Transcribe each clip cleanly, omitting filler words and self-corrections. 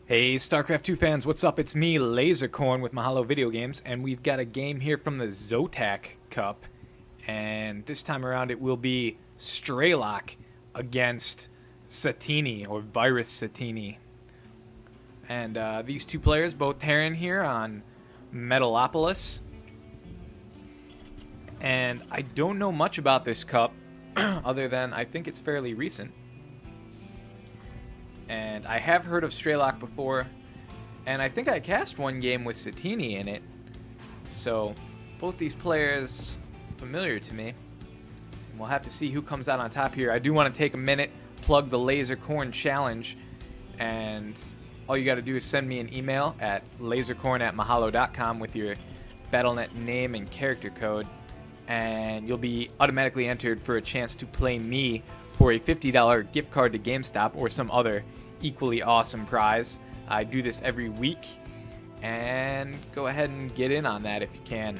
Hey StarCraft 2 fans, what's up? It's me, Lasercorn with Mahalo Video Games, and we've got a game here from the Zotac Cup, and this time around it will be Strelok against Satiini, or Virus Satiini. And these two players, both Terran here on Metalopolis, and I don't know much about this cup, other than I think it's fairly recent. And I have heard of Strelok before, and I think I cast one game with Satiini in it. So, both these players familiar to me. We'll have to see who comes out on top here. I do want to take a minute, plug the Lasercorn Challenge, and all you got to do is send me an email at lasercorn@mahalo.com with your Battle.net name and character code, and you'll be automatically entered for a chance to play me for a $50 gift card to GameStop or some other equally awesome prize. I do this every week, and go ahead and get in on that if you can.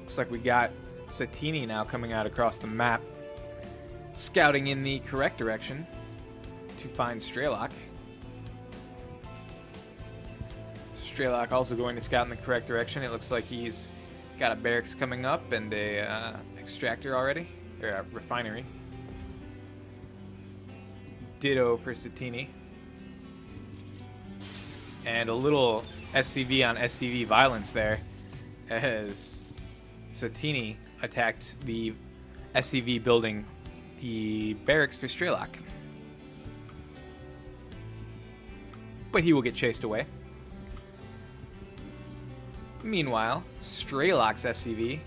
Looks like we got Satiini now coming out across the map, scouting in the correct direction to find Strelok. Strelok also going to scout in the correct direction. It looks like he's got a barracks coming up and a extractor already, or a refinery. Ditto for Satiini. And a little SCV on SCV violence there as Satiini attacked the SCV building the barracks for Strelok. But he will get chased away. Meanwhile, Strelok's SCV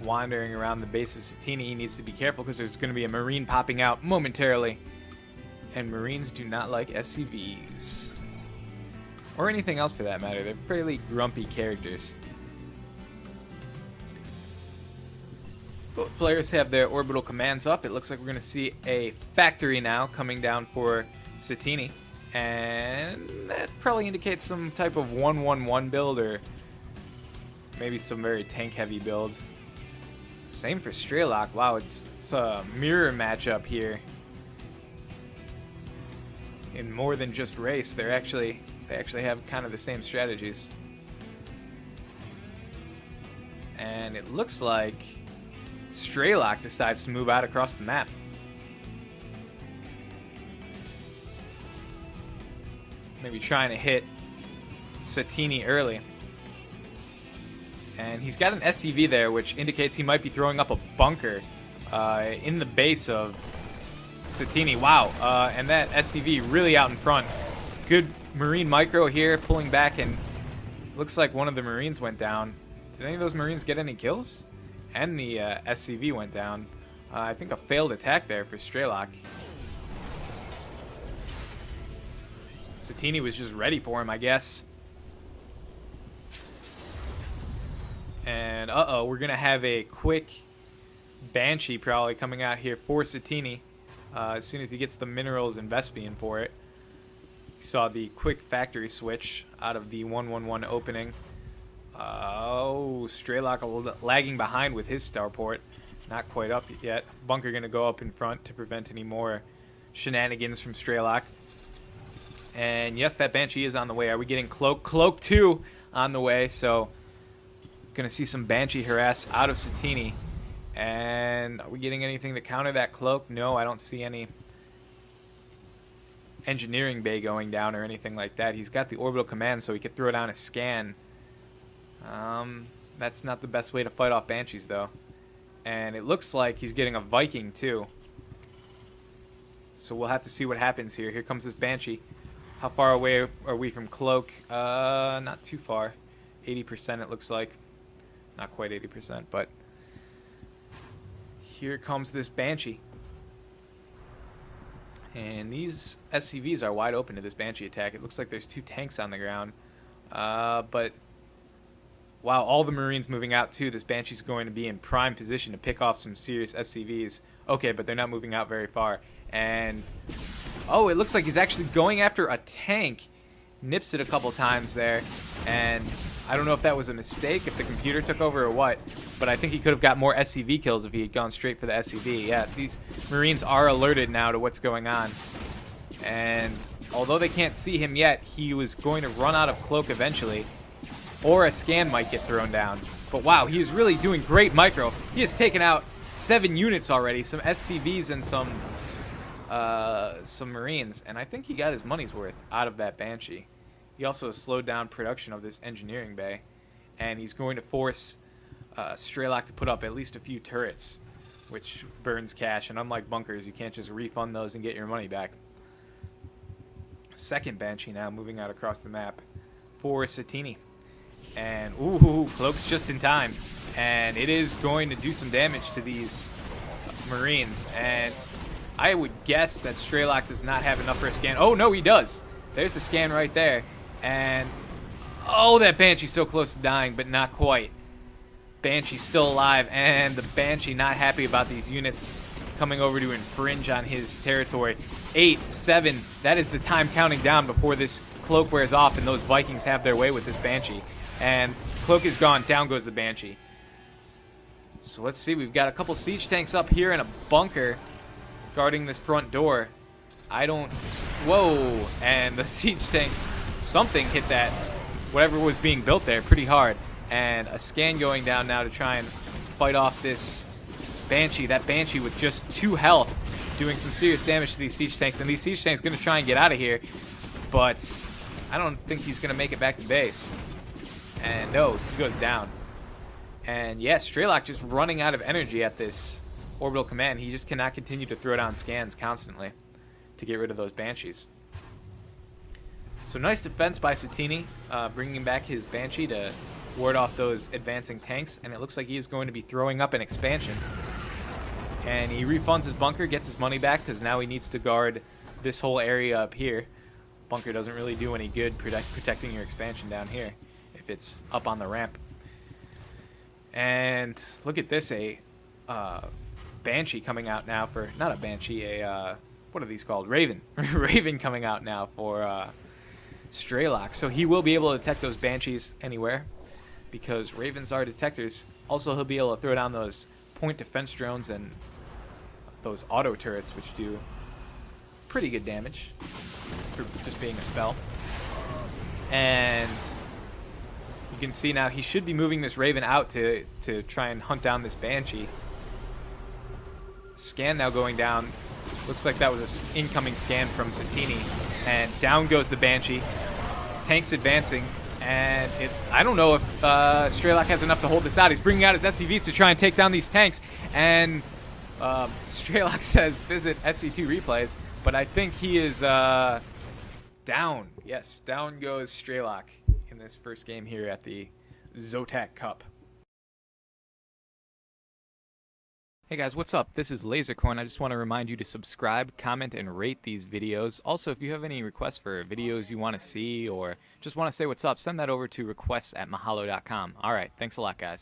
wandering around the base of Satiini. He needs to be careful because there's going to be a Marine popping out momentarily. And Marines do not like SCVs. Or anything else for that matter. They're fairly grumpy characters. Both players have their orbital commands up. It looks like we're going to see a factory now coming down for Satiini. And that probably indicates some type of 1-1-1 build, or maybe some very tank-heavy build. Same for Strelok. Wow, it's a mirror matchup here. In more than just race, they actually have kind of the same strategies. And it looks like Strelok decides to move out across the map. Maybe trying to hit Satiini early. And he's got an SCV there, which indicates he might be throwing up a bunker in the base of Satiini. Wow, and that SCV really out in front. Good Marine micro here, pulling back, and looks like one of the Marines went down. Did any of those Marines get any kills? And the SCV went down. I think a failed attack there for Strelok. Satiini was just ready for him, I guess. And uh-oh, we're going to have a quick Banshee probably coming out here for Satiini. As soon as he gets the minerals and Vespian for it. You saw the quick factory switch out of the 1-1-1 opening. Oh, Strelok lagging behind with his starport. Not quite up yet. Bunker going to go up in front to prevent any more shenanigans from Strelok. And yes, that Banshee is on the way. Are we getting Cloak? Cloak 2 on the way, so going to see some Banshee harass out of Satiini. And are we getting anything to counter that Cloak? No, I don't see any engineering bay going down or anything like that. He's got the orbital command, so he could throw down a scan. That's not the best way to fight off Banshees, though. And it looks like he's getting a Viking, too. So we'll have to see what happens here. Here comes this Banshee. How far away are we from Cloak? Not too far. 80% it looks like. Not quite 80%, but here comes this Banshee. And these SCVs are wide open to this Banshee attack. It looks like there's two tanks on the ground. But, wow, all the Marines moving out too. This Banshee's going to be in prime position to pick off some serious SCVs. Okay, but they're not moving out very far. And, oh, it looks like he's actually going after a tank. Nips it a couple times there, and I don't know if that was a mistake, if the computer took over or what, but I think he could have got more SCV kills if he had gone straight for the SCV. Yeah, these Marines are alerted now to what's going on, and although they can't see him yet, he was going to run out of cloak eventually, or a scan might get thrown down. But wow, he is really doing great micro. He has taken out 7 units already, some SCVs and some Marines, and I think he got his money's worth out of that Banshee. He also slowed down production of this engineering bay, and he's going to force Strelok to put up at least a few turrets, which burns cash, and unlike bunkers, you can't just refund those and get your money back. Second Banshee now moving out across the map for Satiini. And, ooh, cloak's just in time. And it is going to do some damage to these Marines. And I would guess that Strelok does not have enough for a scan. Oh, no, he does. There's the scan right there. And, oh, that Banshee's so close to dying, but not quite. Banshee's still alive, and the Banshee not happy about these units coming over to infringe on his territory. 8, 7, that is the time counting down before this cloak wears off and those Vikings have their way with this Banshee. And cloak is gone, down goes the Banshee. So let's see, we've got a couple siege tanks up here and a bunker guarding this front door. Whoa, and the siege tanks, something hit that, whatever was being built there, pretty hard. And a scan going down now to try and fight off this Banshee. That Banshee with just 2 health doing some serious damage to these siege tanks. And these siege tanks going to try and get out of here. But I don't think he's going to make it back to base. And no, he goes down. And yeah, Strelok just running out of energy at this orbital command. He just cannot continue to throw down scans constantly to get rid of those Banshees. So nice defense by Satiini, bringing back his Banshee to ward off those advancing tanks, and it looks like he is going to be throwing up an expansion. And he refunds his bunker, gets his money back, because now he needs to guard this whole area up here. Bunker doesn't really do any good protecting your expansion down here if it's up on the ramp. And look at this, a Banshee coming out now for, not a Banshee, what are these called? Raven. Raven coming out now for Strelok. So he will be able to detect those Banshees anywhere, because Ravens are detectors. Also, he'll be able to throw down those point defense drones and those auto turrets, which do pretty good damage for just being a spell. And you can see now he should be moving this Raven out to try and hunt down this Banshee. Scan now going down. Looks like that was an incoming scan from Satiini. And down goes the Banshee. Tanks advancing. And I don't know if Strelok has enough to hold this out. He's bringing out his SCVs to try and take down these tanks. And Strelok says visit SC2 replays. But I think he is down. Yes, down goes Strelok in this first game here at the Zotac Cup. Hey guys, what's up? This is Lasercorn. I just want to remind you to subscribe, comment, and rate these videos. Also, if you have any requests for videos you want to see or just want to say what's up, send that over to requests@mahalo.com. Alright, thanks a lot guys.